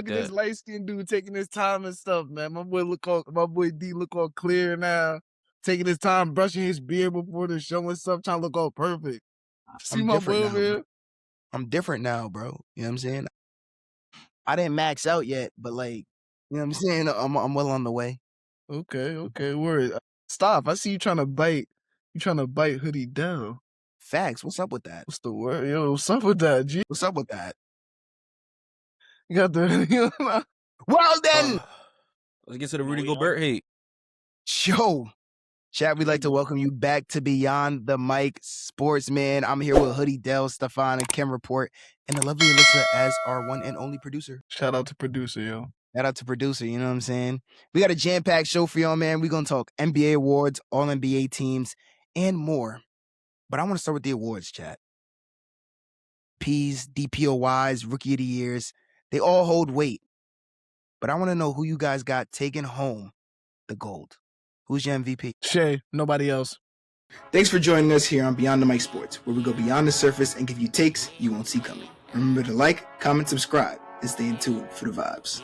look at this light skinned dude taking his time and stuff, man. My boy D look all clear now, taking his time, brushing his beard before the show and stuff, trying to look all perfect. See my boy over here? I'm different now, bro. You know what I'm saying? I didn't max out yet, but like, you know what I'm saying? I'm well on the way. Okay, word. Stop. I see you trying to bite. You trying to bite Hoodie down. Facts. What's up with that? What's the word? Yo, what's up with that, G? What's up with that? You got the... Well, then. Let's get to the Rudy Gobert hate. Yo. Chat, we'd like to welcome you back to Beyond the Mic Sports, man. I'm here with Hoodie Dell, Stefan, and Kim Report, and the lovely Alyssa as our one and only producer. Shout out to producer, yo. Shout out to producer, you know what I'm saying? We got a jam-packed show for y'all, man. We're going to talk NBA awards, All-NBA teams, and more. But I want to start with the awards, chat. P's, DPOYs, Rookie of the Years, they all hold weight. But I want to know who you guys got taking home the gold. Who's your MVP? Shai, nobody else. Thanks for joining us here on Beyond the Mic Sports, where we go beyond the surface and give you takes you won't see coming. Remember to like, comment, subscribe, and stay in tune for the vibes.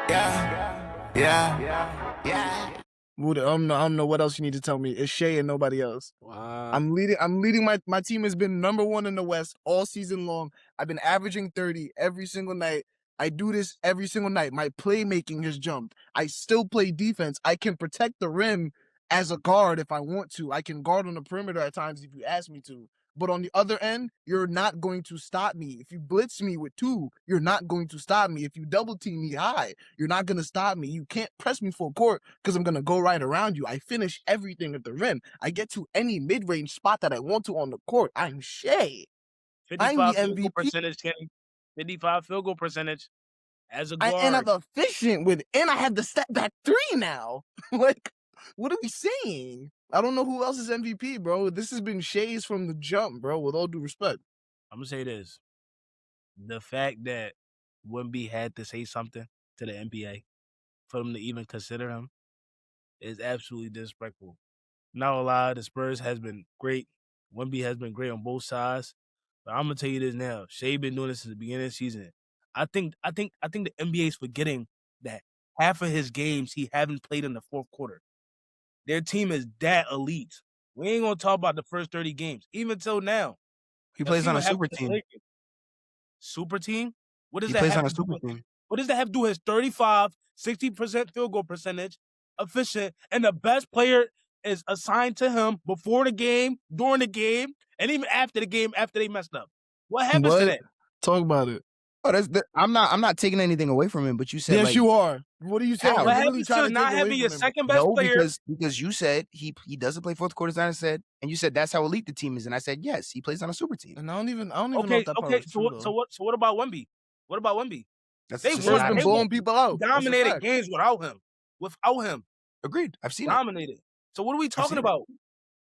Yeah. Woody, I don't know what else you need to tell me. It's Shai and nobody else. Wow. I'm leading my team has been #1 in the West all season long. I've been averaging 30 every single night. I do this every single night. My playmaking has jumped. I still play defense. I can protect the rim as a guard if I want to. I can guard on the perimeter at times if you ask me to. But on the other end, you're not going to stop me. If you blitz me with 2, you're not going to stop me. If you double team me high, you're not going to stop me. You can't press me full court because I'm going to go right around you. I finish everything at the rim. I get to any mid-range spot that I want to on the court. I'm Shai. 55 field goal percentage, Kenny. 55 field goal percentage as a guard. And I'm efficient with it. And I have the step back 3 now. Like, what are we saying? I don't know who else is MVP, bro. This has been Shai's from the jump, bro, with all due respect. I'm going to say this. The fact that Wemby had to say something to the NBA for them to even consider him is absolutely disrespectful. Not a lie, the Spurs has been great. Wemby has been great on both sides. But I'm going to tell you this now. Shai been doing this since the beginning of the season. I think the NBA is forgetting that half of his games he haven't played in the fourth quarter. Their team is that elite. We ain't going to talk about the first 30 games, even till now. He plays on a super team. Super team? What does he that plays have on a to do super with? team. What does that have to do with his 35, 60% field goal percentage, efficient, and the best player is assigned to him before the game, during the game, and even after the game, after they messed up? What happens to that? Talk about it. Oh, I'm not taking anything away from him, but you said yes, like, you are. What are you saying? What happens to not having your second best player? Because you said he doesn't play fourth quarters, and I said, and you said that's how elite the team is, and I said yes, he plays on a super team. And I don't even know if that part was true, so what about Wemby? What about Wemby? They've been blowing people out. Dominated games without him. Agreed. I've seen dominated. So what are we talking about?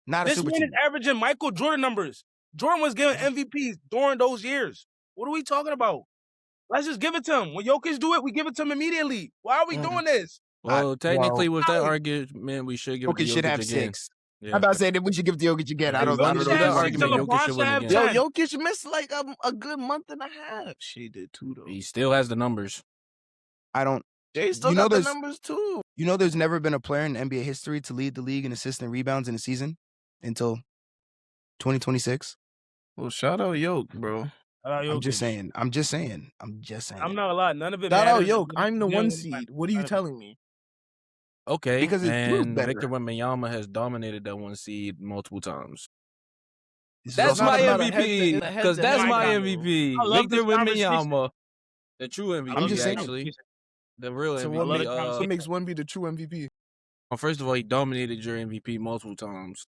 Not this a super man team. is averaging Michael Jordan numbers. Jordan was giving MVPs during those years. What are we talking about? Let's just give it to him. When Jokic do it, we give it to him immediately. Why are we doing this? Well, technically, with that argument, we should give it to Jokic should have again. 6. I'm about to say that we should give it to Jokic again. I don't know that argument. Jokic should win again. Yo, Jokic missed like a good month and a half. She did too, though. He still has the numbers. I don't. Jay still got the numbers too. You know, there's never been a player in NBA history to lead the league in assists and rebounds in a season until 2026. Well, shout out Yoke, bro. I'm just saying. I'm not gonna lie. None of it shout matters. out Yoke. I'm the 1 seed. What are you telling me? Okay, because and Victor Wembanyama has dominated that 1 seed multiple times. That's my MVP. Because that's my MVP. Victor Wembanyama, the true MVP. I'm just saying. Actually, the real so MVP. What makes Wemby the true MVP? Well, first of all, he dominated your MVP multiple times.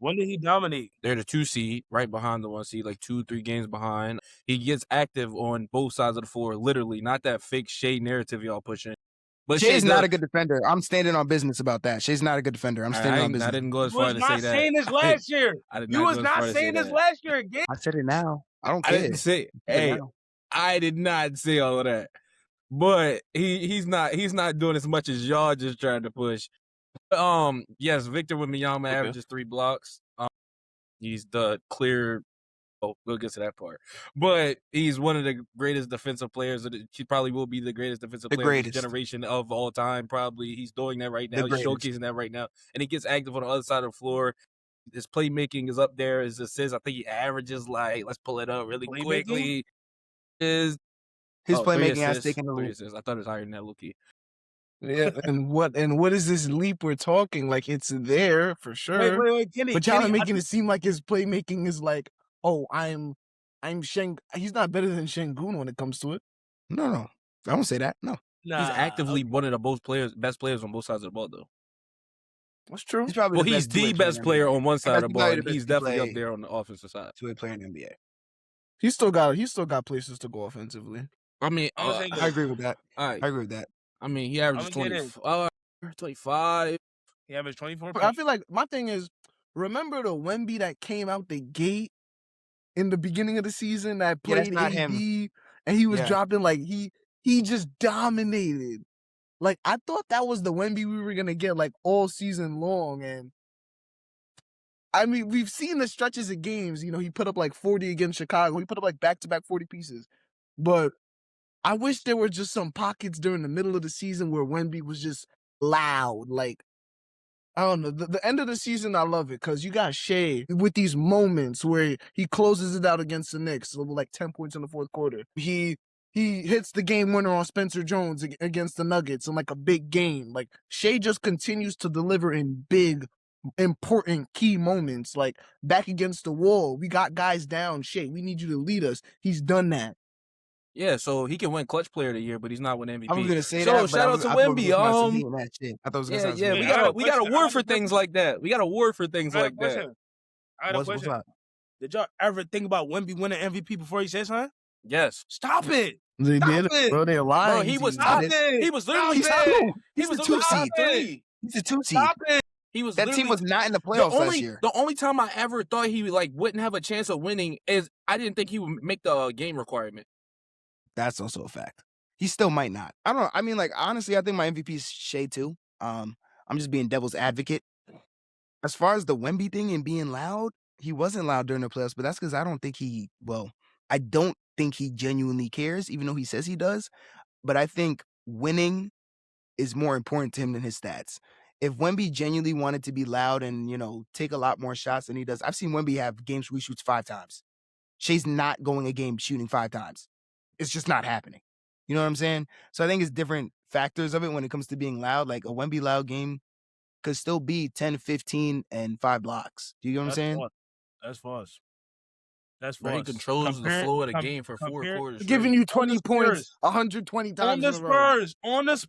When did he dominate? They're the 2 seed, right behind the 1 seed, like 2-3 games behind. He gets active on both sides of the floor, literally. Not that fake Shai narrative y'all pushing. But Shai's not a good defender. I'm standing on business about that. Shai's not a good defender. I'm standing on business. I didn't go as far to say that. You was not saying this last year. You was not saying this last year again. I said it now. I don't care. I didn't say. Hey, I did not say all of that. But he's not doing as much as y'all just trying to push. Yes, Victor Wembanyama averages 3 blocks. He's the clear Oh, we'll get to that part. But he's one of the greatest defensive players. He probably will be the greatest defensive player of this generation of all time. Probably he's doing that right now. He's showcasing that right now, and he gets active on the other side of the floor. His playmaking is up there. His assists, I think he averages like, let's pull it up really quickly. His playmaking has taken the 3 lead. assists. I thought it was higher than that, Luka. Yeah, and what is this leap we're talking? Like, it's there for sure. Wait, Kenny. But y'all are making it seem like his playmaking is like, oh, I'm he's not better than Şengün when it comes to it. No. I won't say that. No. Nah, he's actively one of the best players on both sides of the ball, though. That's true. He's probably he's the best player on one side of the ball, and he's definitely up there on the offensive side. Two-way player in the NBA. He's still got places to go offensively. I mean, I agree with that. I agree with that. I mean, he averages 25. He averaged 24. I feel like my thing is, remember the Wemby that came out the gate in the beginning of the season that played AD, and he was dropping like he just dominated. Like, I thought that was the Wemby we were gonna get like all season long, and I mean, we've seen the stretches of games. You know, he put up like 40 against Chicago. He put up like back-to-back 40 pieces, but I wish there were just some pockets during the middle of the season where Wemby was just loud. Like, I don't know. The end of the season, I love it because you got Shai with these moments where he closes it out against the Knicks, like 10 points in the fourth quarter. He hits the game winner on Spencer Jones against the Nuggets in like a big game. Like, Shai just continues to deliver in big, important, key moments. Like, back against the wall, we got guys down. Shai, we need you to lead us. He's done that. Yeah, so he can win Clutch Player of the Year, but he's not win MVP. I was gonna say that. Shout out to Wemby. I thought it was gonna yeah, we got a word for things like that. We got a word for things like that. I got a question. Did y'all ever think about Wemby winning MVP before he said something? Yes. Stop it. They did it, bro. They're lying. Bro, he was literally He's a 2 seed. He's a 2 seed. Stop it. That team was not in the playoffs last year. The only time I ever thought he wouldn't have a chance of winning is I didn't think he would make the game requirement. That's also a fact. He still might not. I don't know. I mean, like, honestly, I think my MVP is Shai too. I'm just being devil's advocate. As far as the Wemby thing and being loud, he wasn't loud during the playoffs, but that's because I don't think he genuinely cares, even though he says he does. But I think winning is more important to him than his stats. If Wemby genuinely wanted to be loud and, take a lot more shots than he does, I've seen Wemby have games where he shoots 5 times. Shai's not going a game shooting 5 times. It's just not happening. You know what I'm saying? So I think it's different factors of it when it comes to being loud. Like, a Wemby loud game could still be 10, 15, and 5 blocks. Do you know what I'm saying? That's false. That's false. false. He controls the flow of the game for 4 quarters. Giving you 20 points 120 times on the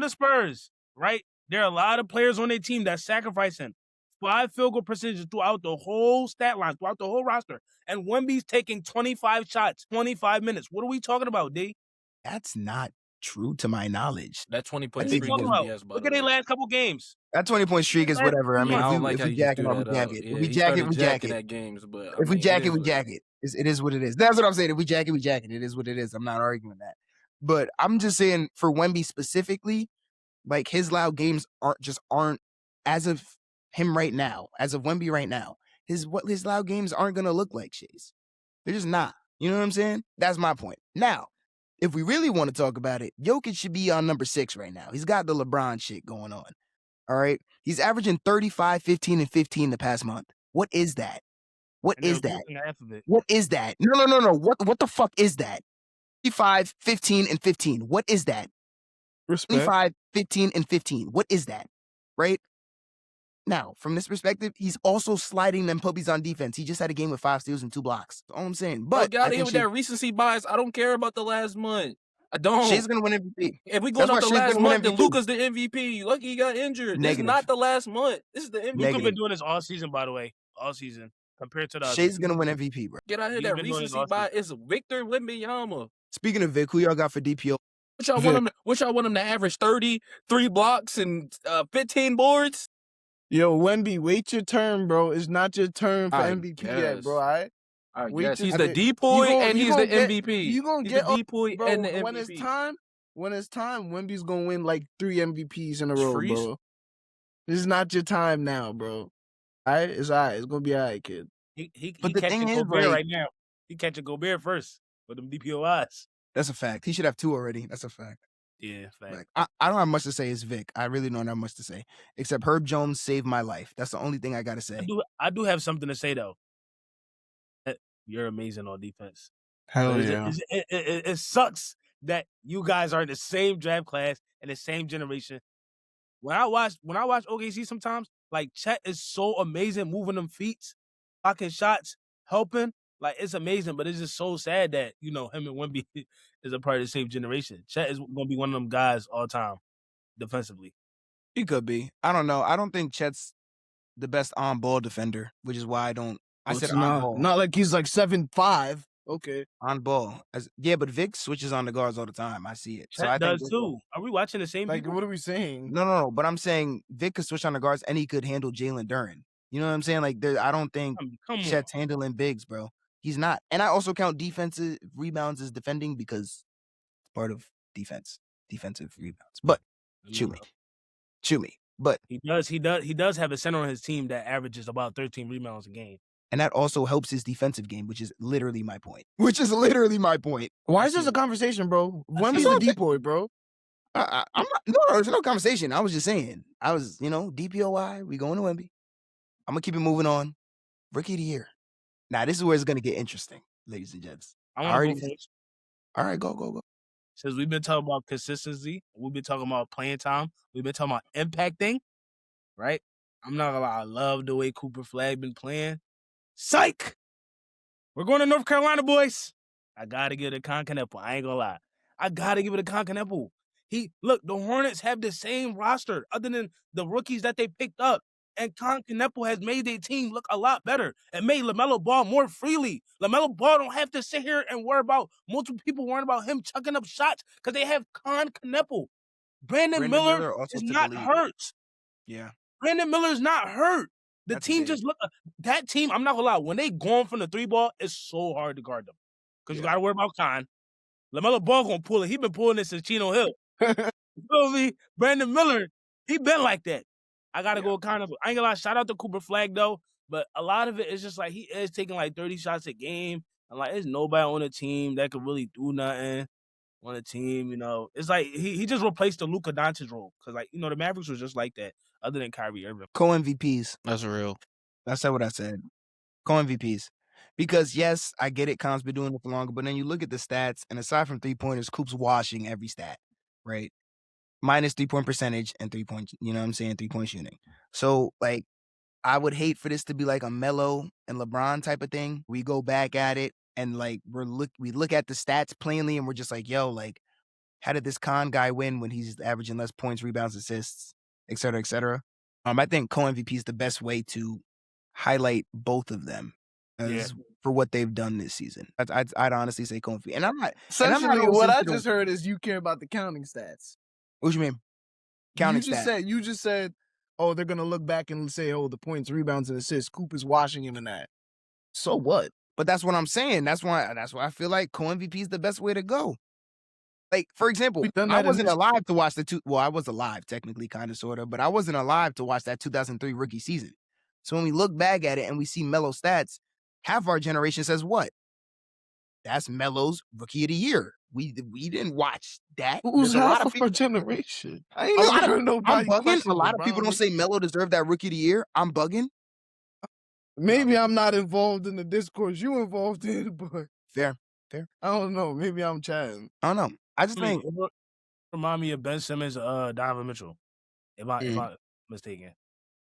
Spurs, right? There are a lot of players on their team that sacrificing 5 field goal percentages throughout the whole stat line, throughout the whole roster. And Wemby's taking 25 shots, 25 minutes. What are we talking about, D? That's not true to my knowledge. That 20-point streak is BS, Look at their last couple games. That 20-point streak is whatever. I mean, if we jack it, we jack it. We jack it. If we jack it, we jack it. It is what it is. That's what I'm saying. If we jack it, we jack it. It is what it is. I'm not arguing that. But I'm just saying, for Wemby specifically, like, his loud games aren't as of him right now, as of Wemby right now. His loud games aren't gonna look like Shai's. They're just not. You know what I'm saying? That's my point. Now, if we really want to talk about it, Jokic should be on number 6 right now. He's got the LeBron shit going on. All right? He's averaging 35, 15, and 15 the past month. What is that? What is that? What is that? No. What the fuck is that? 35, 15, and 15. What is that? Respect. 25, 15, and 15. What is that? Right? Now, from this perspective, he's also sliding them puppies on defense. He just had a game with 5 steals and 2 blocks. That's all I'm saying. But got in with that recency bias. I don't care about the last month. I don't. Shai's gonna win MVP. If we going off the last month, then Luka's the MVP. Lucky he got injured. This is not the last month. This is the MVP. Luka's been doing this all season, by the way. All season. Compared to the Shai's gonna win MVP, bro. Get out here. That recency bias is Victor Wembanyama. Speaking of Vic, who y'all got for DPO? What y'all want him to average 30, 3 blocks, and 15 boards? Yo, Wemby, wait your turn, bro. It's not your turn for MVP yet, bro. All right? Yes, he's the DPOY and he's the MVP. You gonna get the DPOY and the MVP. When it's time, Wemby's gonna win like 3 MVPs in a row, bro. This is not your time now, bro. All right? It's all right. It's gonna be all right, kid. He But the catching thing is, Gobert like, right now. He catching Gobert first with them DPOYs. That's a fact. He should have 2 already. That's a fact. Yeah, fact. Like, I don't have much to say as Vic. I really don't have much to say. Except Herb Jones saved my life. That's the only thing I gotta say. I do have something to say though. You're amazing on defense. Hell yeah. It sucks that you guys are in the same draft class and the same generation. When I watch OKC sometimes, like Chet is so amazing moving them feet, blocking shots, helping. Like it's amazing, but it's just so sad that him and Wemby is a part of the same generation. Chet is gonna be one of them guys all time defensively. He could be. I don't know. I don't think Chet's the best on-ball defender, which is why I don't. I said on-ball. Not like he's like 7'5". Okay. On ball. But Vic switches on the guards all the time. I see it. Chet so I does think too. Are we watching the same people? What are we saying? No. But I'm saying Vic could switch on the guards and he could handle Jaylen Duren. You know what I'm saying? Like, I don't think Chet's handling bigs, bro. He's not. And I also count defensive rebounds as defending because it's part of defensive rebounds. But chew me. But he does have a center on his team that averages about 13 rebounds a game. And that also helps his defensive game, which is literally my point. Why is this a conversation, bro? Wemby's a DPOY, bro. I'm not. No, there's no conversation. I was just saying. DPOY. We going to Wemby. I'm gonna keep it moving on. Rookie of the year. Now this is where it's gonna get interesting, ladies and gents. All right, go. Since we've been talking about consistency, we've been talking about playing time, we've been talking about impacting, right? I'm not gonna lie. I love the way Cooper Flagg been playing. Psych! We're going to North Carolina, boys. I got to give it to Knueppel. I ain't going to lie. I got to give it to Knueppel. Look, the Hornets have the same roster other than the rookies that they picked up. And Knueppel has made their team look a lot better and made LaMelo Ball more freely. LaMelo Ball don't have to sit here and worry about multiple people worrying about him chucking up shots because they have Knueppel. Brandon Miller is not hurt. Yeah. Brandon Miller's not hurt. The team just look. That team, I'm not gonna lie. When they going from the 3-ball, it's so hard to guard them because you got to worry about LaMelo Ball gonna pull it. He been pulling this since Chino Hill. You feel me? Brandon Miller, he been like that. I gotta go I ain't gonna lie. Shout out to Cooper Flagg though, but a lot of it is just like he is taking like 30 shots a game, and like there's nobody on the team that could really do nothing on the team. It's like he just replaced the Luka Doncic role because the Mavericks was just like that. Other than Kyrie Irving. Co-MVPs. That's real. That's what I said. Co-MVPs. Because, yes, I get it. Khan's been doing it for longer. But then you look at the stats, and aside from three-pointers, Coop's washing every stat, right? Minus 3-point percentage and 3-point, three-point shooting. So, I would hate for this to be like a Melo and LeBron type of thing. We go back at it, and, we look at the stats plainly, and we're just like, yo, how did this Khan guy win when he's averaging less points, rebounds, assists, et cetera, et cetera? I think co-MVP is the best way to highlight both of them for what they've done this season. I'd honestly say co-MVP. And I'm not... Essentially, what I just heard is you care about the counting stats. What you mean? Counting stats? You just said, oh, they're going to look back and say, oh, the points, rebounds, and assists. Coop is washing him in that. So what? But that's what I'm saying. That's why I feel like co-MVP is the best way to go. For example, I wasn't alive to watch I was alive, technically, kind of, sort of, but I wasn't alive to watch that 2003 rookie season. So when we look back at it and we see Melo stats, half our generation says what? That's Melo's rookie of the year. We didn't watch that. Who's half of our generation? I ain't never heard nobody. A lot of people don't say Melo deserved that rookie of the year. I'm bugging. Maybe I'm not involved in the discourse you involved in, but fair. I don't know. Maybe I'm chatting. I don't know. I just think remind me of Ben Simmons, Donovan Mitchell. If I'm mistaken,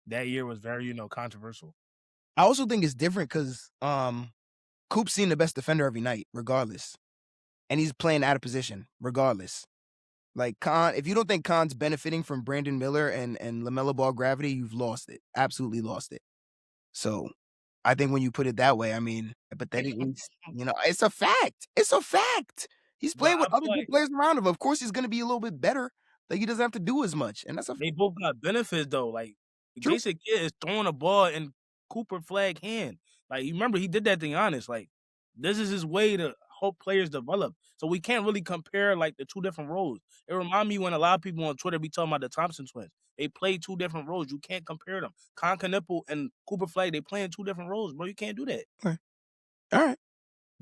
that year was very controversial. I also think it's different because Coop's seen the best defender every night, regardless, and he's playing out of position, regardless. Khan, if you don't think Khan's benefiting from Brandon Miller and LaMelo Ball gravity, you've lost it. Absolutely lost it. So I think when you put it that way, but then it's a fact. It's a fact. He's playing with other good players around him. Of course, he's going to be a little bit better. He doesn't have to do as much, and they both got benefits though. Jason Kidd is throwing a ball in Cooper Flagg hand. You remember he did that to Giannis. This is his way to help players develop. So we can't really compare like the two different roles. It reminds me when a lot of people on Twitter be talking about the Thompson twins. They play two different roles. You can't compare them. Knueppel and Cooper Flagg, they play in two different roles, bro. You can't do that. Okay. All right.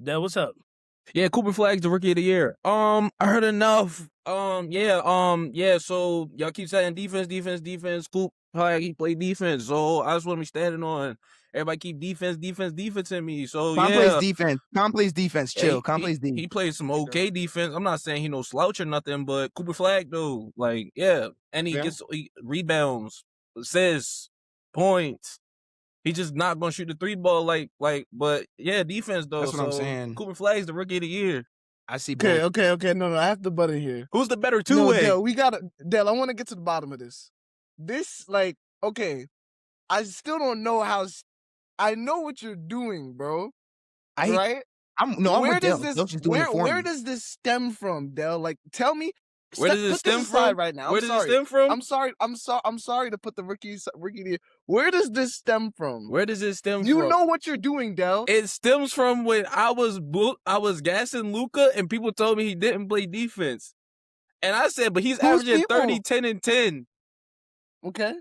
Dad, what's up? Yeah, Cooper Flagg's the rookie of the year. I heard enough. Yeah. So y'all keep saying defense. Cooper Flagg, he played defense. So I just want to be standing on. Everybody keep defense in me. So Con plays defense. Chill. Yeah, Con plays defense. He plays some okay defense. I'm not saying he no slouch or nothing, but Cooper Flagg though, like and he gets rebounds, assists, points. He's just not gonna shoot the 3-ball but defense though. That's what I'm saying. Cooper Flagg's the rookie of the year. I see. Okay. No, I have to butt in here. Who's the better two-way? Dale, I want to get to the bottom of this. I still don't know how. I know what you're doing, bro. Right? Where does this stem from, Dale? Like, tell me. Where does it stem from right now? Where does it stem from? I'm sorry to put the rookie there. Where does this stem from? Where does it stem from? You know what you're doing, Dell. It stems from when I was gassing Luka and people told me he didn't play defense. And I said, but he's averaging 30, 10, and 10. Okay.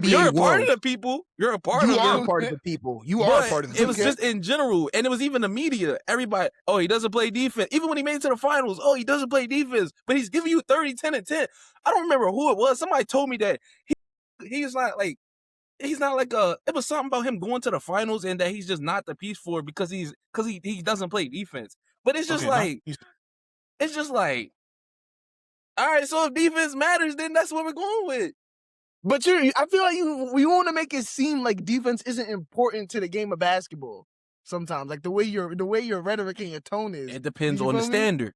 You're a part of the people. You're a part of them. You are part of the people. You are a part of the people. It was just in general. And it was even the media. Everybody, he doesn't play defense. Even when he made it to the finals, he doesn't play defense. But he's giving you 30, 10, and 10. I don't remember who it was. Somebody told me that he's not like it was something about him going to the finals and that he's just not the piece for it because he doesn't play defense. But it's just all right, so if defense matters, then that's what we're going with. But I feel like you want to make it seem like defense isn't important to the game of basketball. Sometimes, like the way your rhetoric and your tone is. It depends on the standard.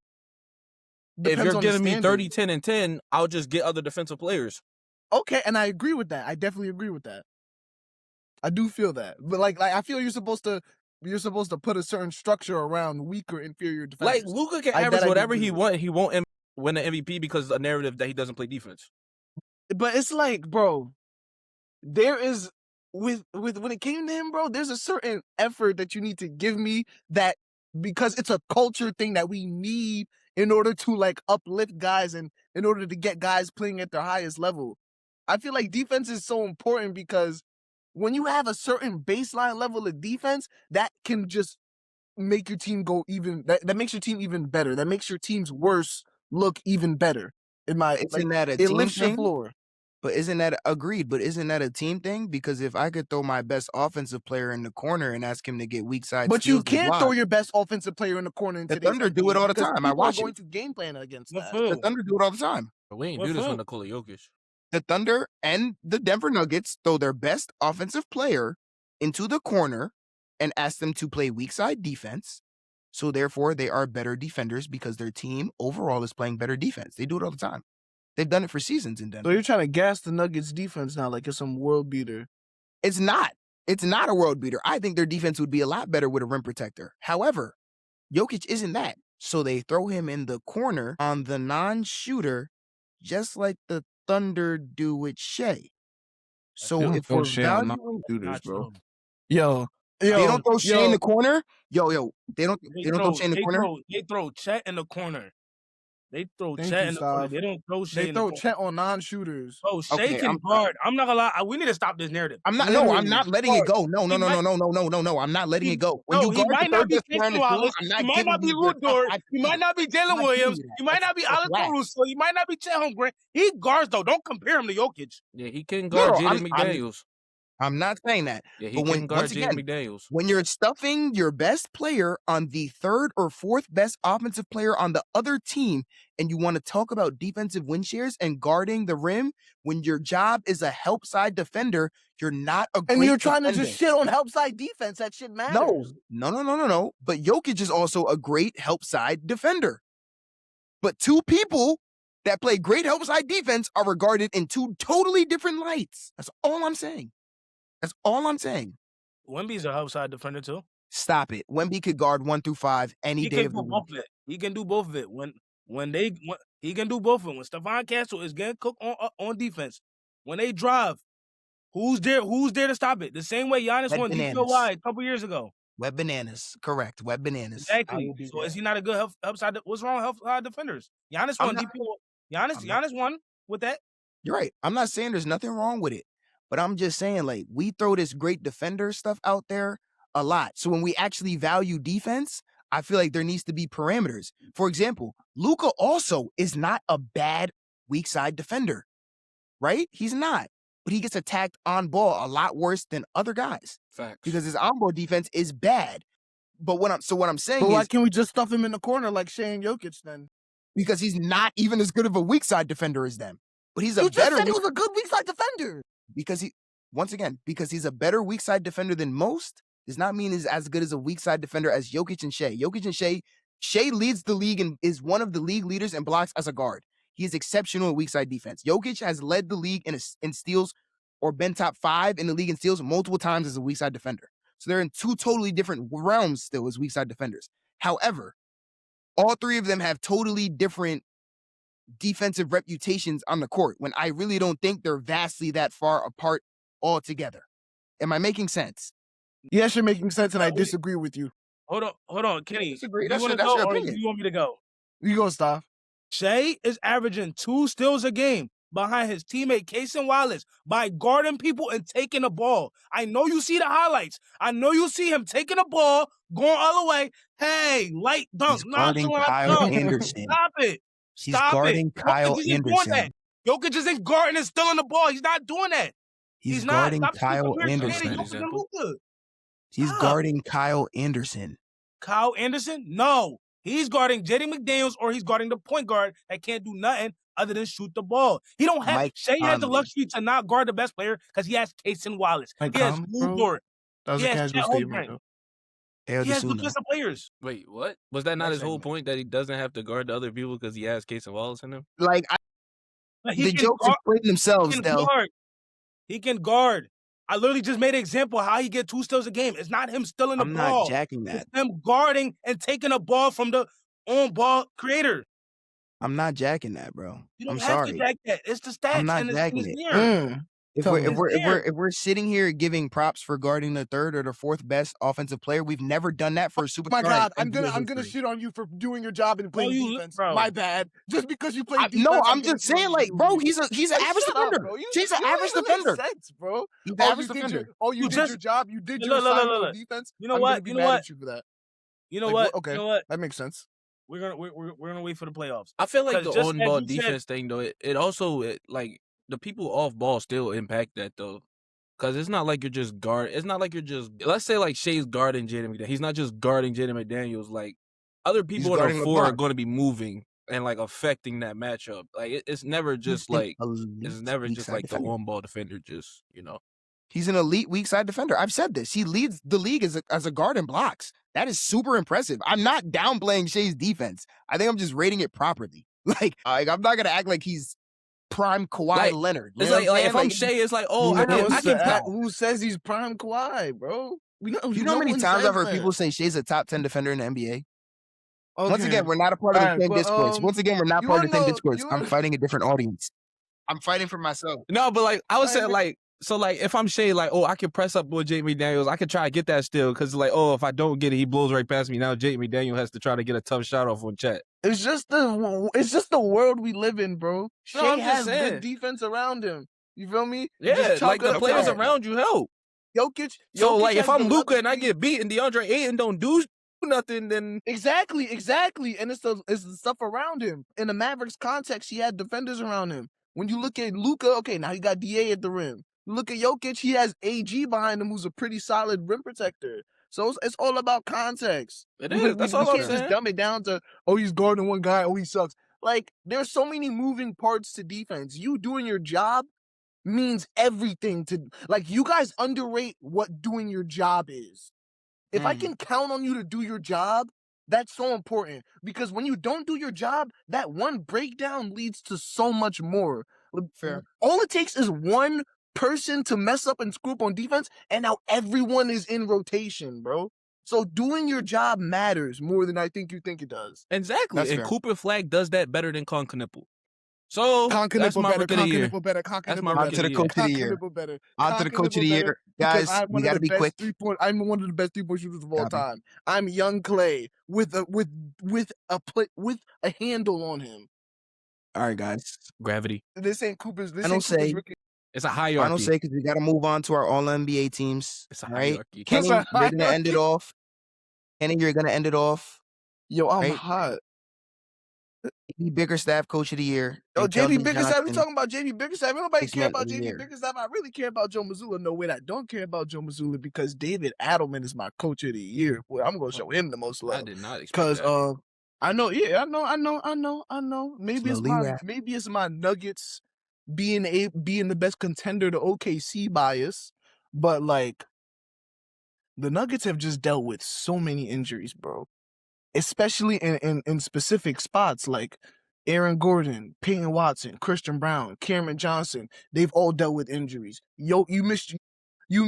If you're giving me 30, 10, and 10, I'll just get other defensive players. Okay, and I agree with that. I definitely agree with that. I do feel that, but like I feel you're supposed to put a certain structure around weaker, inferior defenders. Like Luka can average whatever he wants. He won't win an MVP because of a narrative that he doesn't play defense. But it's like, bro, there is with when it came to him, bro, there's a certain effort that you need to give me that because it's a culture thing that we need in order to like uplift guys and in order to get guys playing at their highest level. I feel like defense is so important because when you have a certain baseline level of defense, that can just make your team go that makes your team even better. That makes your team's worse look even better. Isn't that a team lifts your thing? floor. But isn't that agreed? But isn't that a team thing? Because if I could throw my best offensive player in the corner and ask him to get weak side, but you can't throw your best offensive player in the corner. In the Thunder do it all the time. I watch going to game plan against that. The Thunder do it all the time. But we ain't do this with Nikola Jokic. The Thunder and the Denver Nuggets throw their best offensive player into the corner and ask them to play weak side defense. So therefore, they are better defenders because their team overall is playing better defense. They do it all the time. They've done it for seasons in Denver. So you're trying to gas the Nuggets defense now like it's some world beater. It's not. It's not a world beater. I think their defense would be a lot better with a rim protector. However, Jokic isn't that. So they throw him in the corner on the non-shooter, just like the Thunder do with Shai. So if we're valuing shooters, bro. Yo, they don't throw Shai in the corner. They don't throw Shai in the corner. They throw Chet in the corner. They throw Chet in the corner. They don't throw Shai. They throw Chet on non-shooters. Oh, Shai can guard. I'm not gonna lie. We need to stop this narrative. I'm not letting it go. No. I'm not letting it go. When you guard the third best player in the team, he might not be Ludor. He might not be Jalen Williams. He might not be Alex Caruso. He might not be Chet Holmgren. He guards though. Don't compare him to Jokic. Yeah, he can guard Jaden McDaniels. I'm not saying that. Yeah, he can guard Jaden McDaniels. When you're stuffing your best player on the third or fourth best offensive player on the other team, and you want to talk about defensive win shares and guarding the rim, when your job is a help side defender, you're not a great defender. And you're trying defender. to just shit on help side defense. That shit matters. No. But Jokic is also a great help side defender. But two people that play great help side defense are regarded in two totally different lights. That's all I'm saying. Wemby's a help side defender too. Stop it. Wemby could guard 1 through 5 any day of the week. He can do both of it. He can do both of it. When Stephon Castle is getting cooked on defense, when they drive, who's there to stop it? The same way Giannis won DPOY a couple years ago. Wet bananas. Correct. Wet bananas. Exactly. So is he not a good help side? What's wrong with help side defenders? Giannis won DPOY. Giannis won with that. You're right. I'm not saying there's nothing wrong with it, but I'm just saying, like, we throw this great defender stuff out there a lot. So when we actually value defense, I feel like there needs to be parameters. For example, Luka also is not a bad weak side defender, right? He's not. But he gets attacked on ball a lot worse than other guys. Facts. Because his on ball defense is bad. But what I'm saying is, why can't we just stuff him in the corner like Shai and Jokic then? Because he's not even as good of a weak side defender as them. But he's You just said he was a good weak side defender. Because he's a better weak side defender than most, does not mean he's as good as a weak side defender as Jokic and Shai. Shai leads the league and is one of the league leaders in blocks as a guard. He is exceptional at weak side defense. Jokic has led the league in steals or been top 5 in the league in steals multiple times as a weak side defender. So they're in 2 totally different realms still as weak side defenders. However, all 3 of them have totally different defensive reputations on the court when I really don't think they're vastly that far apart altogether. Am I making sense? Yes, you're making sense, and I disagree with you. Hold on, Kenny. Disagree. You want to go or you want me to go? You go, Staff. Shai is averaging 2 steals a game behind his teammate Cason Wallace by guarding people and taking the ball. I know you see the highlights. I know you see him taking the ball, going all the way. Hey, light dunk. He's guarding Kyle Anderson. Stop it. He's guarding Kyle Anderson. Jokic isn't guarding and stealing the ball. He's not doing that. He's guarding Kyle Anderson. He's guarding Kyle Anderson. Kyle Anderson? No. He's guarding Jaden McDaniels or he's guarding the point guard that can't do nothing other than shoot the ball. He don't have Shai has the luxury to not guard the best player because he has Cason Wallace. He has Moore. That was a casual statement. He has defensive players. Wait, what? Was that not his whole point that he doesn't have to guard the other people because he has Cason Wallace in him? Like, the jokes explain themselves, though. He can guard. I literally just made an example of how he get 2 steals a game. It's not him stealing the ball. I'm not jacking that. It's him guarding and taking a ball from the on-ball creator. I'm not jacking that, bro. You don't have to jack that. It's the stats. I'm not jacking it. If we're sitting here giving props for guarding the 3rd or the 4th best offensive player, we've never done that for a superstar. Oh my God, I'm gonna shit on you for doing your job and playing defense. Bro. My bad. Just because you play defense. No, I'm just saying, like, bro, he's an average defender. He's an average defender. Sense, bro. He's an average defender. You did your job. You did your assignment on defense. You know what? You know what? You know what? Okay, you know what? That makes sense. We're gonna wait for the playoffs. I feel like the on-ball defense thing, though, it also like the people off ball still impact that, though. Because it's not like you're just let's say like Shai's guarding Jaden McDaniels. He's not just guarding Jaden McDaniels. Like, other people on the floor are going to be moving and like affecting that matchup. Like, it's never just like the on-ball defender, just, you know. He's an elite weak side defender. I've said this. He leads the league as a guard in blocks. That is super impressive. I'm not downplaying Shai's defense. I think I'm just rating it properly. Like I'm not gonna act like he's prime Kawhi Leonard. It's like if I'm Shai, it's like, who says he's prime Kawhi, bro? You know how many times I've heard people say Shai's a top 10 defender in the NBA? Okay. Once again, we're not a part of the same discourse. Once again, we're not part of the same discourse. I'm fighting a different audience. I'm fighting for myself. No, but like I was saying, like, so like if I'm Shai, like, I can press up with Jaden McDaniels. I can try to get that still because like, if I don't get it, he blows right past me. Now Jaden McDaniels has to try to get a tough shot off on Chet. It's just the world we live in, bro. Shai has good defense around him. You feel me? Yeah, like the players around you help. Jokic. So like if I'm Luka and I get beaten, DeAndre Ayton don't do nothing, then exactly, and it's the stuff around him. In the Mavericks context, he had defenders around him. When you look at Luka, okay, now he got DA at the rim. Look at Jokic, he has AG behind him, who's a pretty solid rim protector. So it's all about context. It is. That's all I'm saying. Just dumb it down to, he's guarding one guy, he sucks. Like, there's so many moving parts to defense. You doing your job means everything to, like, you guys underrate what doing your job is. If I can count on you to do your job, that's so important. Because when you don't do your job, that one breakdown leads to so much more. Fair. All it takes is one person to mess up and screw up on defense, and now everyone is in rotation, bro. So doing your job matters more than I think you think it does. Exactly. And Cooper Flagg does that better than Knueppel. So that's my better. rookie of the year. That's my rookie of the year. On to the coach of the year, guys. We got to be quick. I'm one of the best 3-point shooters of all time. I'm young Clay with a handle on him. All right, guys. Gravity. This ain't Cooper's. This Final ain't Cooper's say. rookie. It's a hierarchy. Final say, because we got to move on to our All NBA teams. It's a right? hierarchy. Kenny, you're gonna end it off. Kenny, you're gonna end it off. Yo, I'm right? hot. JB Bickerstaff, coach of the year. Yo, JB Bickerstaff. We talking about JB Bickerstaff. Nobody care about JB Bickerstaff. I really care about Joe Mazzulla. No way, I don't care about Joe Mazzulla because David Adelman is my coach of the year. Boy, I'm gonna show him the most love. I did not expect that. I know. Yeah, I know. Maybe it's my Nuggets being the best contender to OKC bias, but like the Nuggets have just dealt with so many injuries, bro. Especially in specific spots like Aaron Gordon, Peyton Watson, Christian Brown, Cameron Johnson. They've all dealt with injuries. You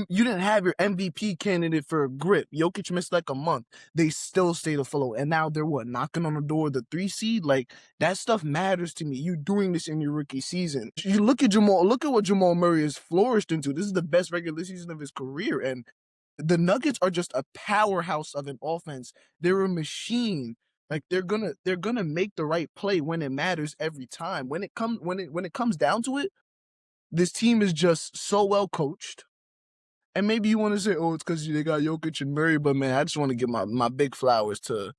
didn't have your MVP candidate for a grip. Jokic missed like a month. They still stayed afloat. And now they're knocking on the door of the 3 seed? Like, that stuff matters to me. You doing this in your rookie season. You look at what Jamal Murray has flourished into. This is the best regular season of his career. And the Nuggets are just a powerhouse of an offense. They're a machine. Like they're gonna make the right play when it matters every time. When it comes down to it, this team is just so well coached. And maybe you want to say, oh, it's because they got Jokic and Murray, but man, I just want to give my big flowers to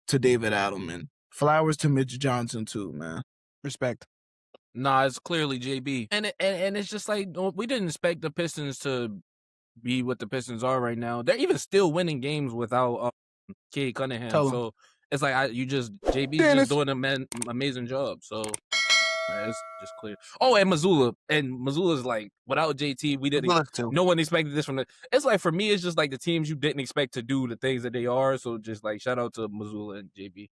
David Adelman. Flowers to Mitch Johnson too, man. Respect. Nah, it's clearly JB, and it's just like we didn't expect the Pistons to be what the Pistons are right now. They're even still winning games without Cade Cunningham. So it's like JB's just doing an amazing job. So it's just clear. Oh, and Mazzulla's like without JT, we didn't. No one expected this from the. It's like for me, it's just like the teams you didn't expect to do the things that they are. So just like shout out to Mazzulla and JB,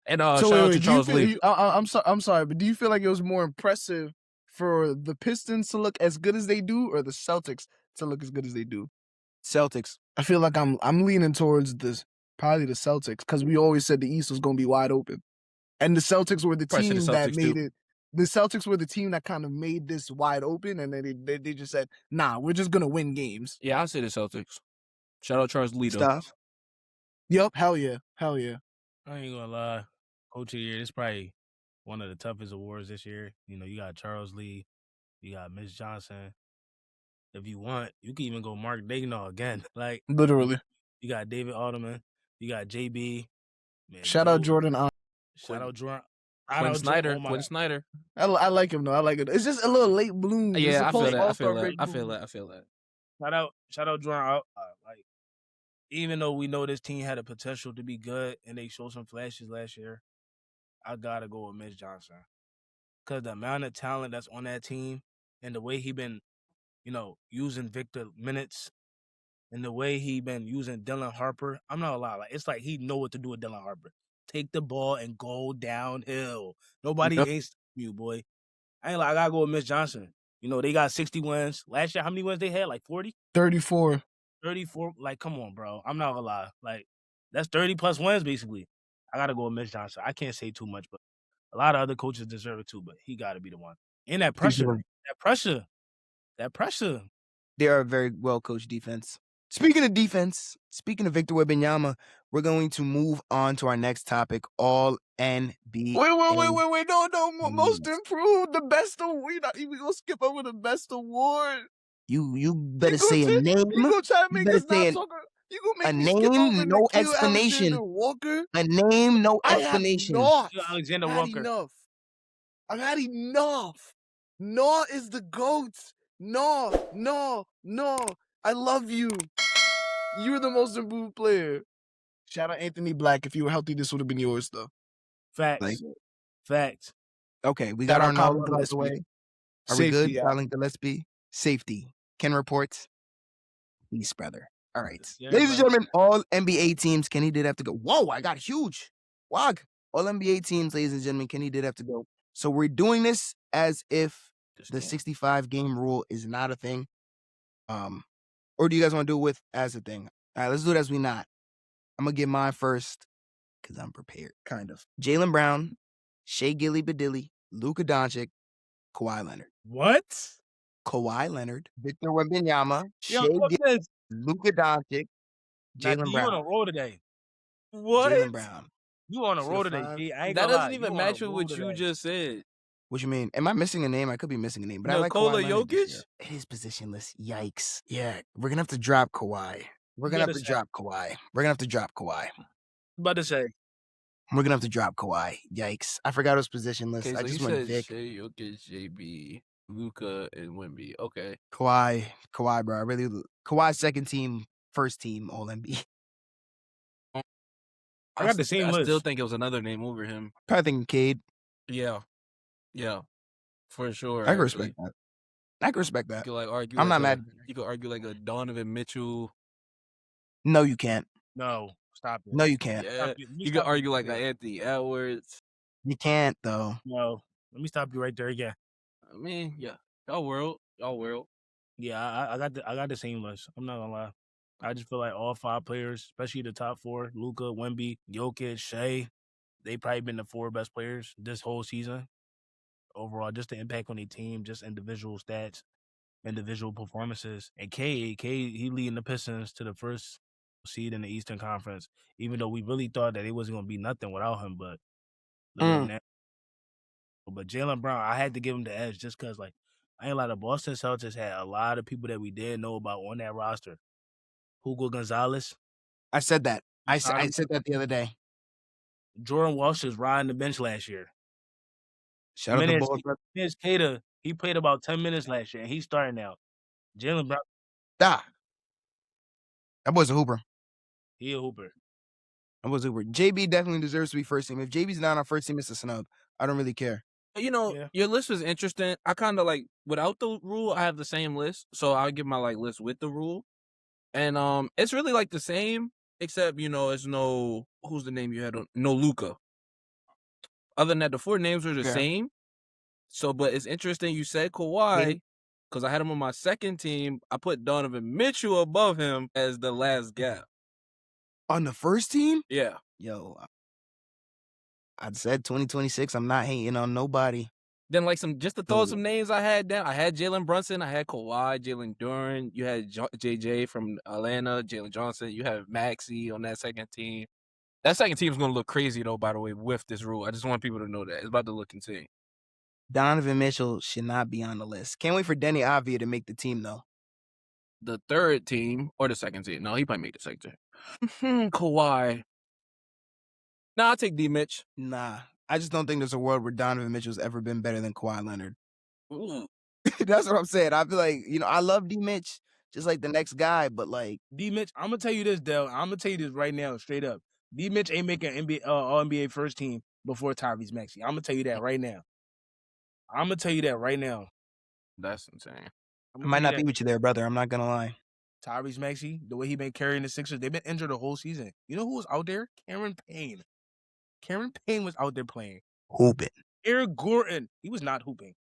and shout out to Charles Lee. I'm sorry, but do you feel like it was more impressive for the Pistons to look as good as they do, or the Celtics to look as good as they do? Celtics. I feel like I'm leaning towards probably the Celtics, because we always said the East was going to be wide open, and the Celtics were the team that made it. The Celtics were the team that kind of made this wide open, and then they just said, "Nah, we're just gonna win games." Yeah, I'll say the Celtics. Shout out Charles Lee. Stuff. Yep, hell yeah. I ain't gonna lie, Coach of the Year. This is probably one of the toughest awards this year. You know, you got Charles Lee, you got Mitch Johnson. If you want, you can even go Mark Daigneault again. Like literally, you got David Adelman, you got JB. Man, shout out Jordan. Shout out Jordan. Quinn Snyder. Quinn Snyder. I like him though. I like it. It's just a little late bloom. Yeah, I feel that. Shout out Jordan. Like, even though we know this team had a potential to be good and they showed some flashes last year, I gotta go with Mitch Johnson, because the amount of talent that's on that team and the way he been, using Victor minutes and the way he been using Dylan Harper. I'm not gonna lie, like it's like he know what to do with Dylan Harper. Take the ball and go downhill. Nobody ain't you, boy. I gotta go with Mitch Johnson. They got 60 wins. Last year, how many wins they had? Like 40? 34. 34. Like, come on, bro. I'm not gonna lie. Like, that's 30 plus wins, basically. I gotta go with Mitch Johnson. I can't say too much, but a lot of other coaches deserve it too, but he gotta be the one. And that pressure. That pressure. They are a very well coached defense. Speaking of defense, speaking of Victor Wembanyama, we're going to move on to our next topic, All NBA. Wait. No. Most improved, the best award. We gonna skip over the best award. You better say a name. You gonna try to make us not talk? You gonna make me skip over no explanation. Walker? A name, no explanation. Alexander Walker. Enough. I've had enough. No is the GOAT. No. I love you. You're the most improved player. Shout out Anthony Black. If you were healthy, this would have been yours, though. Facts. Okay, we got our knowledge out the way. Are we good? Darling Gillespie. Safety. Ken reports. Peace, brother. All right. Yeah, ladies and gentlemen, all NBA teams, Kenny did have to go. Whoa, I got huge. Wag. All NBA teams, ladies and gentlemen, Kenny did have to go. So we're doing this as if the 65-game rule is not a thing. Or do you guys want to do it with as a thing? All right, let's do it as we not. I'm going to get mine first because I'm prepared, kind of. Jaylen Brown, Shai Gilgeous-Alexander, Luka Doncic, Kawhi Leonard. What? Kawhi Leonard, Victor Wembanyama, Yo, Shai Gilgeous, Luka Doncic, now, Jaylen you on a Brown. roll today. What? Jaylen Brown. You on a Is it roll a today, five? G. I ain't That gonna lie. doesn't even You on a match with roll what you today. just said. What you mean? Am I missing a name? I could be missing a name, but I like Kawhi Nikola Leonard this Jokic? year. It is positionless. Yikes. Yeah, we're gonna have to drop Kawhi. We're gonna have to drop Kawhi. We're gonna have to drop Kawhi. About to say. We're gonna have to drop Kawhi. Yikes. I forgot it was positionless. Okay, so I just you went said Vic. Shai, Jokic, JB, Luka, and Wemby. Okay. Kawhi, bro. I really Kawhi's second team, first team All NBA. I got the same list. I still think it was another name over him. Probably thinking Cade. Yeah, for sure. I can respect that. I can respect You that. could like argue. I'm like not mad. You could argue like a Donovan Mitchell. No, you can't. No, stop it. No, you can't. Yeah, you could argue like an Anthony Edwards. You can't though. No, let me stop you right there again. I mean, yeah, y'all world. Yeah, I got the same list. I'm not gonna lie. I just feel like all 5 players, especially the top 4, Luka, Wemby, Jokic, Shai, they probably been the 4 best players this whole season. Overall, just the impact on their team, just individual stats, individual performances. And Cade, he leading the Pistons to the first seed in the Eastern Conference, even though we really thought that it wasn't gonna be nothing without him. But look at him now. But Jaylen Brown, I had to give him the edge just because, like, I ain't lie, the Boston Celtics had a lot of people that we didn't know about on that roster. Hugo Gonzalez. I said that. I said that the other day. Jordan Walsh is riding the bench last year. Shout out to both. Cade, he played about 10 minutes last year, and he's starting now. Jaylen Brown. That boy's a hooper. He a hooper. That boy's a hooper. JB definitely deserves to be first team. If JB's not on first team, it's a snub. I don't really care. You know, your list was interesting. I kind of like, without the rule, I have the same list. So I'll give my like list with the rule. And it's really like the same, except, you know, it's no, who's the name you had on? No Luka. Other than that, the 4 names were the same. So, but it's interesting you said Kawhi, because I had him on my second team. I put Donovan Mitchell above him as the last gap. On the first team? Yeah. Yo, I said 2026. I'm not hating on nobody. Then, like, just to throw some names I had down. I had Jalen Brunson. I had Kawhi, Jalen Duren. You had JJ from Atlanta, Jalen Johnson. You had Maxey on that second team. That second team is going to look crazy, though, by the way, with this rule. I just want people to know that. It's about to look insane. Donovan Mitchell should not be on the list. Can't wait for Denny Avdia to make the team, though. The third team or the second team? No, he might make the second team. Kawhi. Nah, I'll take D-Mitch. Nah. I just don't think there's a world where Donovan Mitchell's ever been better than Kawhi Leonard. Ooh. That's what I'm saying. I feel like, you know, I love D-Mitch, just like the next guy, but like... D-Mitch, I'm going to tell you this, Del. I'm going to tell you this right now, straight up. D-Mitch ain't making All-NBA first team before Tyrese Maxey. I'm going to tell you that right now. That's insane. I might not be with you there, brother. I'm not going to lie. Tyrese Maxey, the way he been carrying the Sixers, they've been injured the whole season. You know who was out there? Cameron Payne. Cameron Payne was out there playing. Hooping. Eric Gordon, he was not hooping.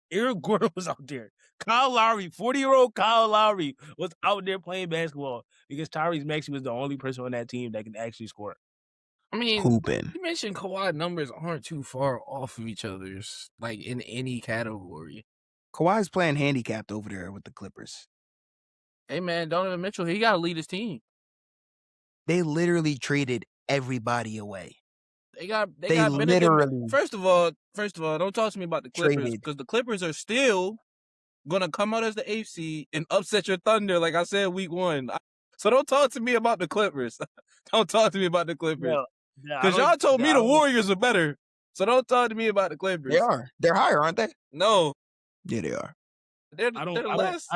Eric Gordon was out there. Kyle Lowry, 40-year-old Kyle Lowry was out there playing basketball because Tyrese Maxey was the only person on that team that can actually score. I mean, hooping. You mentioned Kawhi numbers aren't too far off of each other's, like in any category. Kawhi's playing handicapped over there with the Clippers. Hey man, Donovan Mitchell, he gotta lead his team. They literally traded everybody away. They got literally. First of all, don't talk to me about the Clippers because the Clippers are still gonna come out as the 8th seed and upset your Thunder, like I said week 1. So don't talk to me about the Clippers. Don't talk to me about the Clippers. Because y'all told me the Warriors are better. So don't talk to me about the Clippers. They are. They're higher, aren't they? No. Yeah, they are. They're less.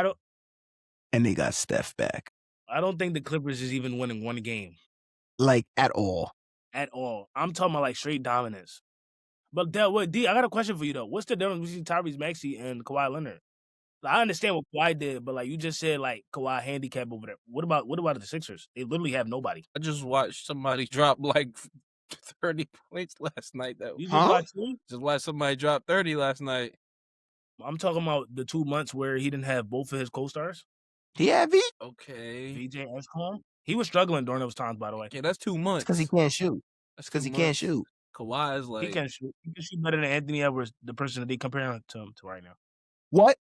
And they got Steph back. I don't think the Clippers is even winning one game. Like, at all. At all. I'm talking about, like, straight dominance. But, D, I got a question for you, though. What's the difference between Tyrese Maxey and Kawhi Leonard? I understand what Kawhi did, but, like, you just said, like, Kawhi handicap over there. What about the Sixers? They literally have nobody. I just watched somebody drop, like, 30 points last night. You just watched who? Just watched somebody drop 30 last night. I'm talking about the 2 months where he didn't have both of his co-stars. Yeah, V? Okay. VJ Escom. He was struggling during those times, by the way. Yeah, that's 2 months. It's because he can't shoot. That's because he can't shoot. Kawhi is like he can shoot better than Anthony Edwards, the person that they compare him to right now. What?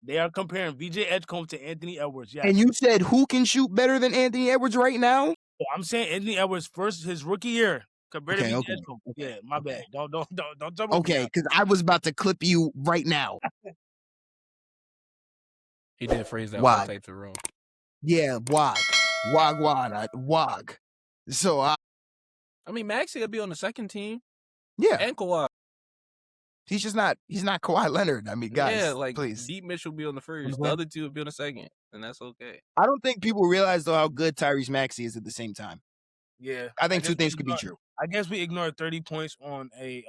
They are comparing VJ Edgecombe to Anthony Edwards. Yes. And you said who can shoot better than Anthony Edwards right now? Oh, I'm saying Anthony Edwards his rookie year compared to VJ Edgecombe. Okay, Yeah, my bad. Don't jump. Okay, because I was about to clip you right now. He did phrase that all types of wrong. Yeah, wog. So I mean, Maxey will be on the second team. Yeah, and Kawhi. He's not Kawhi Leonard. I mean, guys, yeah, like please. Deep Mitchell will be on the first. The other two will be on the second, and that's okay. I don't think people realize though how good Tyrese Maxey is at the same time. Yeah, I think two things could be true. I guess we ignored 30 points on a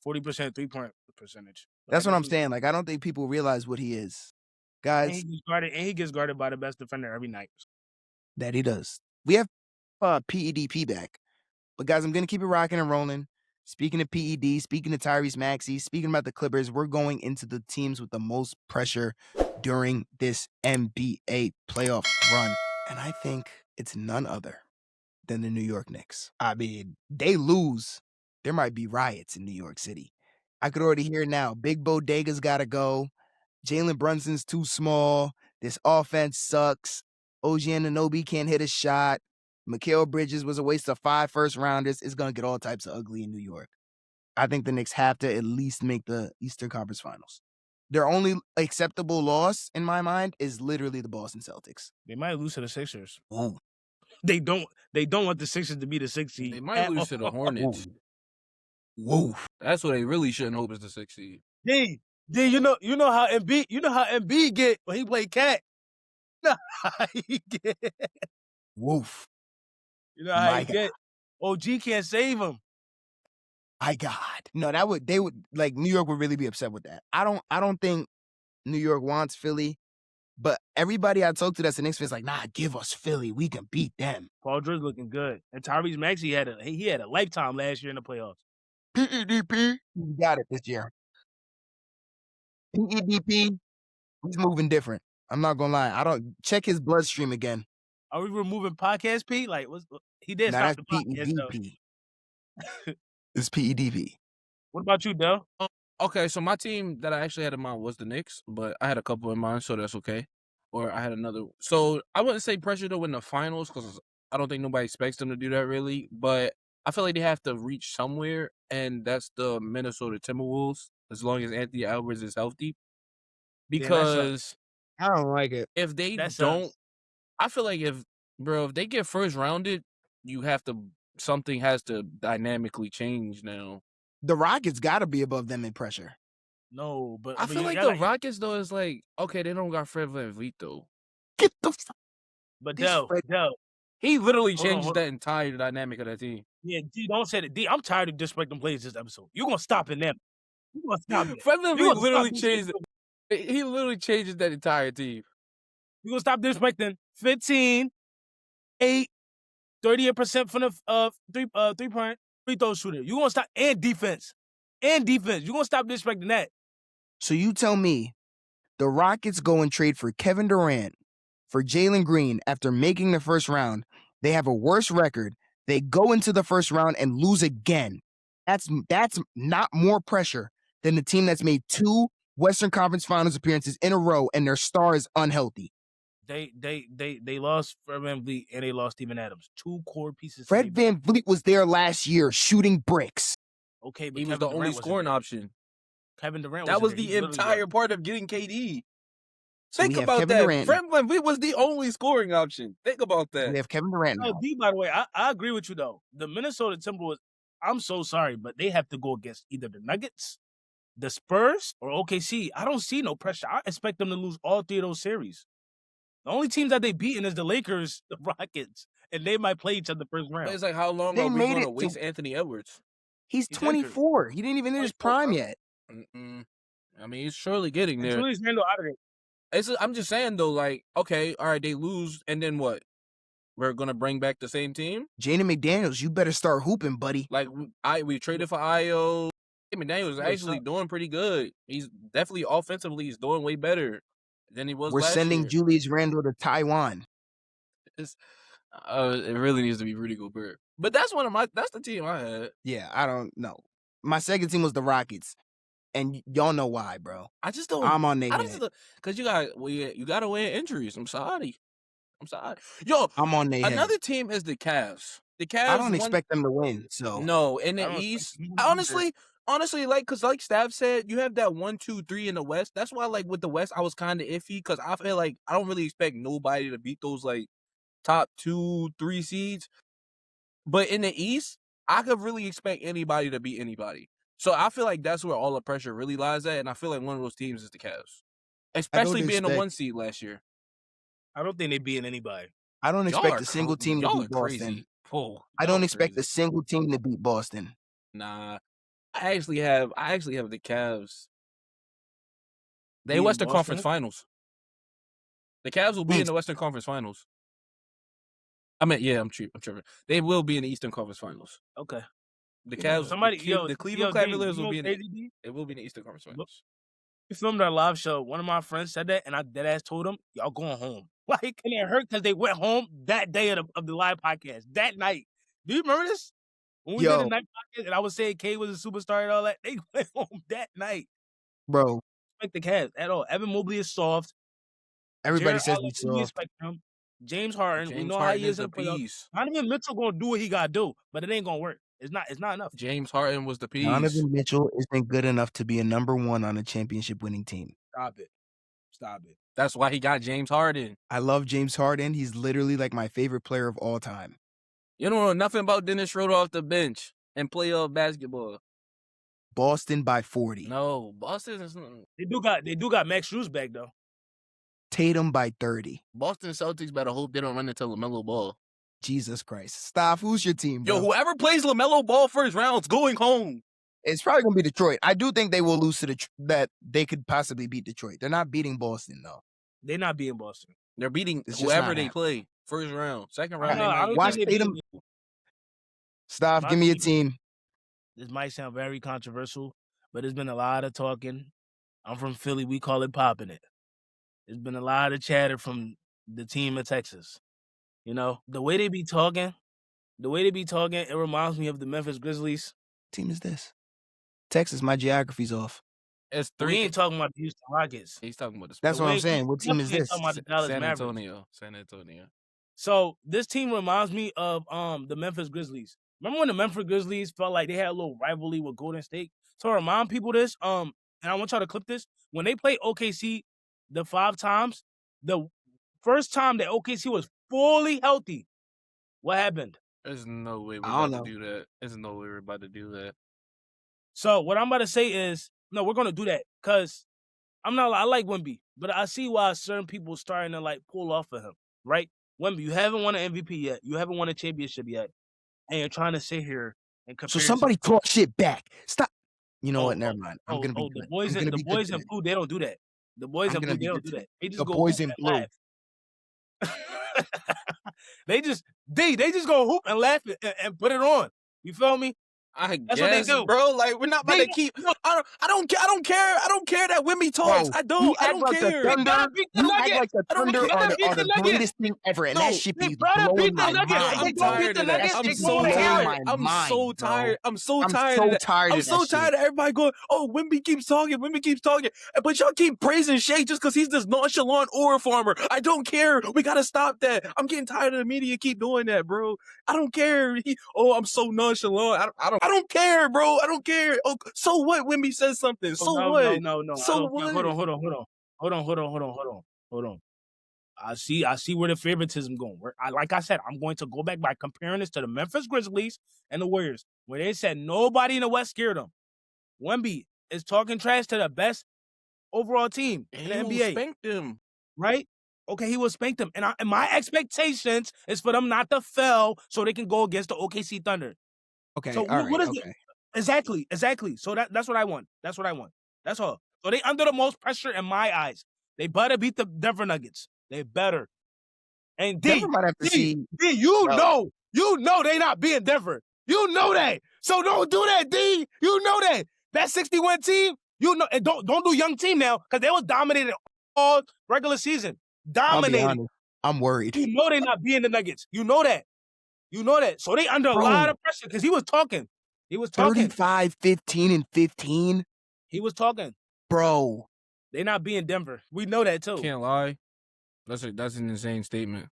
40% 3-point percentage. That's what I'm saying. Like, I don't think people realize what he is, guys. And he gets guarded by the best defender every night. That he does. We have PEDP back, but guys, I'm gonna keep it rocking and rolling. Speaking of PED, speaking of Tyrese Maxey, speaking about the Clippers, we're going into the teams with the most pressure during this NBA playoff run. And I think it's none other than the New York Knicks. I mean, they lose, there might be riots in New York City. I could already hear now, Big Bodega's got to go. Jalen Brunson's too small. This offense sucks. OG Anunoby can't hit a shot. Mikal Bridges was a waste of 5 first-rounders. It's going to get all types of ugly in New York. I think the Knicks have to at least make the Eastern Conference Finals. Their only acceptable loss, in my mind, is literally the Boston Celtics. They might lose to the Sixers. Ooh. They don't want the Sixers to be the 6th seed. They might lose to the Hornets. Whoa. That's what they really shouldn't hope is the 6th seed. D, you know how Embiid get when he play cat. You know how he get. Woof. You know how he get. OG can't save him. My God. No, they would like New York would really be upset with that. I don't think New York wants Philly, but everybody I talk to that's an Knicks fan is like, nah, give us Philly. We can beat them. Paul George looking good. And Tyrese Maxey had a lifetime last year in the playoffs. PEDP, we got it this year. PEDP, he's moving different. I'm not gonna lie. I don't check his bloodstream again. Are we removing podcast P? Like, he did stop the podcast, though. It's PEDP. What about you, Del? Okay, so my team that I actually had in mind was the Knicks, but I had a couple in mind, so that's okay. Or I had another. So I wouldn't say pressure to win the finals because I don't think nobody expects them to do that really. But I feel like they have to reach somewhere, and that's the Minnesota Timberwolves as long as Anthony Edwards is healthy. Because I don't like it. If they don't, I feel like if they get first rounded, something has to dynamically change now. The Rockets got to be above them in pressure. No, but I feel like the Rockets though is like, okay, they don't got Fred VanVleet though. Get the fuck. But Del, he literally changes that entire dynamic of that team. Yeah, D, don't say that. D, I'm tired of disrespecting players this episode. You're gonna stop in them. You're gonna stop it. Fred VanVleet literally changed it. He literally changes that entire team. You're gonna stop disrespecting 15, 8, 38% from the 3-point free throw shooter. You're gonna stop and defense. You're gonna stop disrespecting that. So you tell me the Rockets go and trade for Kevin Durant, for Jaylen Green after making the first round. They have a worse record. They go into the first round and lose again. That's not more pressure than the team that's made 2 Western Conference Finals appearances in a row and their star is unhealthy. They lost Fred VanVleet and they lost Steven Adams. 2 core pieces. Fred VanVleet was there last year shooting bricks. Okay, but he was the only scoring option. Kevin Durant. That was the entire part of getting KD. So Think about that. Fred VanVleet was the only scoring option. Think about that. We have Kevin Durant now. D, by the way, I agree with you though. The Minnesota Timberwolves, I'm so sorry, but they have to go against either the Nuggets, the Spurs, or OKC. I don't see no pressure. I expect them to lose all 3 of those series. The only teams that they beaten is the Lakers, the Rockets, and they might play each other first round. But it's like, how long are we going to waste Anthony Edwards? He's 24. He didn't even hit his prime yet. I mean, he's surely getting there. Julius Randle out of it. I'm just saying, though, like, okay, all right, they lose, and then what? We're going to bring back the same team? Jaden McDaniels, you better start hooping, buddy. Like, we traded for Io. McDaniels is actually doing pretty good. He's definitely offensively, he's doing way better than he was last year. We're sending Julius Randle to Taiwan. It really needs to be Rudy Gobert. But that's the team I had. Yeah, I don't know. My second team was the Rockets. And y'all know why, bro. I just don't. I'm on their head. Because you got to weigh injuries. I'm sorry. Yo, I'm on their head. Another team is the Cavs. The Cavs. I don't expect them to win. So no, in the East, honestly, like Stav said, you have that 1, 2, 3 in the West. That's why, like with the West, I was kind of iffy because I feel like I don't really expect nobody to beat those like top 2, 3 seeds. But in the East, I could really expect anybody to beat anybody. So I feel like that's where all the pressure really lies at, and I feel like one of those teams is the Cavs, especially being the 1 seed last year. I don't think they beating anybody. I don't expect a single team to beat Boston. I don't expect a single team to beat Boston. Nah, I actually have the Cavs. They Western Conference Finals. The Cavs will be in the Western Conference Finals. I mean, yeah, I'm tripping. They will be in the Eastern Conference Finals. Okay. The Cavs, the Cleveland Cavaliers will be in the Eastern Conference Finals. We filmed our live show. One of my friends said that, and I deadass told him, "Y'all going home." Like, and it hurt because they went home that day of the live podcast that night. Do you remember this? When we did the night podcast, and I was saying Cade was a superstar and all that. They went home that night, bro. Respect the Cavs at all. Evan Mobley is soft. Everybody says he's soft. James Harden, we know how he is in the playoffs. Donovan Mitchell gonna do what he gotta do, but it ain't gonna work. It's not enough. James Harden was the piece. Donovan Mitchell isn't good enough to be a number 1 on a championship winning team. Stop it. That's why he got James Harden. I love James Harden. He's literally like my favorite player of all time. You don't know nothing about Dennis Schroeder off the bench and playoff basketball. Boston by 40. No, Boston is. They do got Max Strus back though. Tatum by 30. Boston Celtics better hope they don't run into LaMelo Ball. Jesus Christ. Stop. Who's your team, bro? Yo, whoever plays LaMelo Ball first round's going home. It's probably going to be Detroit. I do think they will lose to that they could possibly beat Detroit. They're not beating Boston, though. They're not beating Boston. They're beating whoever they play. First round. Second round. I don't watch Tatum. Stop. Give me a team. This might sound very controversial, but there's been a lot of talking. I'm from Philly. We call it popping it. There's been a lot of chatter from the team of Texas. You know, the way they be talking, it reminds me of the Memphis Grizzlies. What team is this? Texas, my geography's off. It's 3. We ain't talking about the Houston Rockets. He's talking about the That's what I'm saying. What team is this? San Antonio. So this team reminds me of the Memphis Grizzlies. Remember when the Memphis Grizzlies felt like they had a little rivalry with Golden State? So to remind people this, and I want y'all to clip this. When they played OKC the 5 times, the first time that OKC was fully healthy, what happened? There's no way we're about to do that. There's no way we're about to do that. So what I'm about to say is, no, we're going to do that because I like Wemby, but I see why certain people starting to like pull off of him, right? Wemby, you haven't won an MVP yet. You haven't won a championship yet. And you're trying to sit here and compare. So somebody talk shit back. Stop. You know what? Never mind. I'm going to be good. The boys in blue, they don't do that. The boys in blue, they don't do that. They just the go boys in blue. They just go hoop and laugh and put it on. You feel me? That's what they do, bro. Like we're not about to keep. I don't care. I don't care that Wemby talks. I don't care. You act like the Thunder are the greatest thing ever, and that shit be blowing my mind. I'm so tired. I'm so tired of everybody going, "Oh, Wemby keeps talking. But y'all keep praising Shai just because he's this nonchalant ore farmer. I don't care. We gotta stop that. I'm getting tired of the media keep doing that, bro. I don't care. I'm so nonchalant. I don't care, bro. I don't care. Oh, so what? Wemby says something. So what? No. So what? Hold on. I see where the favoritism going. Like I said, I'm going to go back by comparing this to the Memphis Grizzlies and the Warriors, where they said nobody in the West scared them. Wemby is talking trash to the best overall team in the NBA. Spanked them, right? Okay, he will spank them, and my expectations is for them not to fail, so they can go against the OKC Thunder. Okay. So what is it? Exactly. So that's what I want. That's all. So they under the most pressure in my eyes. They better beat the Denver Nuggets. They better. And Denver might have to see. D, you know they not being Denver. You know that. So don't do that, D. You know that. That 61 team, you know, and don't do young team now because they was dominated all regular season. Dominated. I'm worried. You know they're not being the Nuggets. You know that. So they under a lot of pressure because he was talking. 35, 15, and 15. He was talking. Bro. They not being Denver. We know that too. Can't lie. That's an insane statement.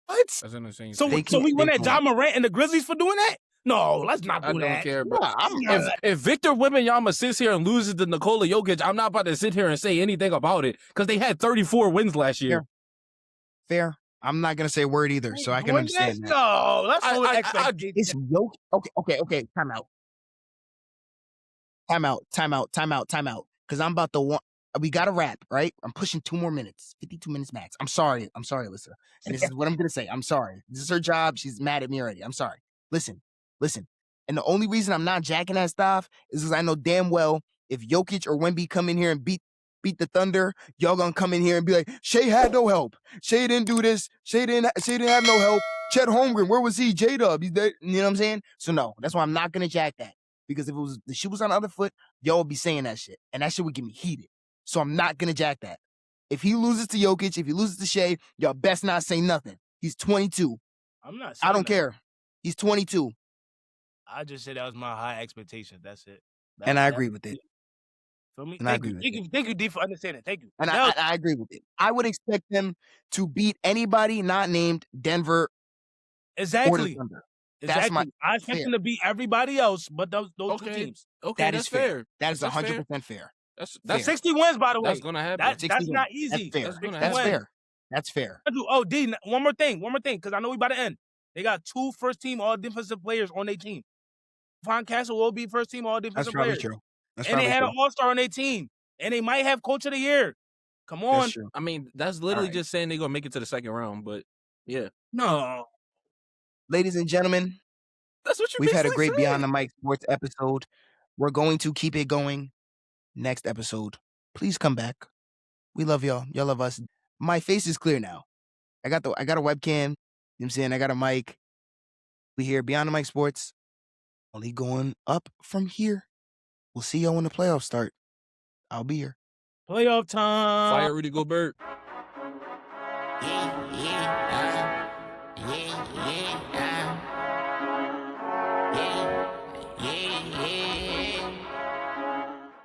What? That's an insane So statement. so we went at John Morant and the Grizzlies for doing that? No, let's not do that. I don't care, bro. Yeah, If Victor Wembanyama sits here and loses to Nikola Jokic, I'm not about to sit here and say anything about it because they had 34 wins last year. Fair. I'm not gonna say a word either, so I can understand that. No, that's full of expectation. It's Jokic. Okay. Time out. Because I'm about to want. We got to wrap, right? I'm pushing 2 more minutes, 52 minutes max. I'm sorry, Alyssa. And this is what I'm gonna say. I'm sorry. This is her job. She's mad at me already. I'm sorry. Listen. And the only reason I'm not jacking that stuff is because I know damn well if Jokic or Wemby come in here and beat the Thunder, y'all gonna come in here and be like, Shai had no help. Shai didn't do this. Shai didn't have no help. Chet Holmgren, where was he? J-Dub, he's dead. You know what I'm saying? So no, that's why I'm not gonna jack that. Because if the shoe was on the other foot, y'all would be saying that shit. And that shit would get me heated. So I'm not gonna jack that. If he loses to Jokic, if he loses to Shai, y'all best not say nothing. He's 22. I'm not saying I don't care. He's 22. I just said that was my high expectation. That's it. And I agree with it. For me, and I agree with it. Thank you, D, for understanding. Thank you. And I agree with it. I would expect them to beat anybody not named Denver exactly. or the Thunder. Exactly. I expect them to beat everybody else, but those two teams. Okay, that is fair. That is 100% fair. That's 60 wins, by the way. That's gonna happen. That's not easy. That's fair. That's fair. Oh, D, one more thing, because I know we about to end. They got 2 first-team all-defensive players on their team. Von Castle will be first-team all-defensive players. That's probably true. And they had an all-star on their team. And they might have coach of the year. Come on. I mean, that's literally just saying they're going to make it to the second round, but yeah. No. Ladies and gentlemen, that's what we've had a great Beyond the Mic Sports episode. We're going to keep it going next episode. Please come back. We love y'all. Y'all love us. My face is clear now. I got a webcam. You know what I'm saying? I got a mic. We here Beyond the Mic Sports. Only going up from here. We'll see y'all when the playoffs start. I'll be here. Playoff time. Fire Rudy Gobert. Yeah.